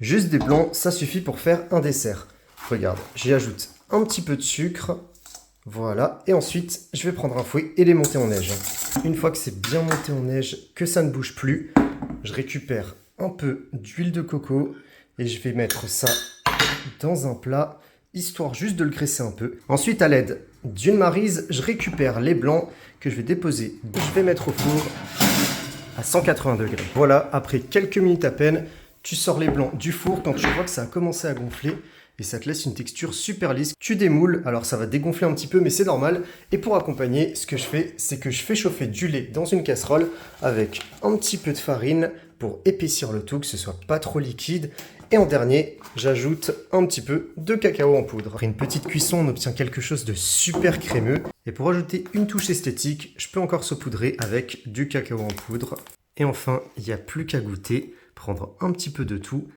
Juste des blancs, ça suffit pour faire un dessert. Regarde, j'y ajoute un petit peu de sucre. Voilà, et ensuite, je vais prendre un fouet et les monter en neige. Une fois que c'est bien monté en neige, que ça ne bouge plus, je récupère un peu d'huile de coco et je vais mettre ça dans un plat, histoire juste de le graisser un peu. Ensuite, à l'aide d'une maryse, je récupère les blancs que je vais déposer. Je vais mettre au four à 180 degrés. Voilà, après quelques minutes à peine, tu sors les blancs du four quand tu vois que ça a commencé à gonfler et ça te laisse une texture super lisse. Tu démoules, alors ça va dégonfler un petit peu mais c'est normal. Et pour accompagner, ce que je fais, c'est que je fais chauffer du lait dans une casserole avec un petit peu de farine pour épaissir le tout, que ce soit pas trop liquide. Et en dernier, j'ajoute un petit peu de cacao en poudre. Après une petite cuisson, on obtient quelque chose de super crémeux. Et pour ajouter une touche esthétique, je peux encore saupoudrer avec du cacao en poudre. Et enfin, il n'y a plus qu'à goûter, prendre un petit peu de tout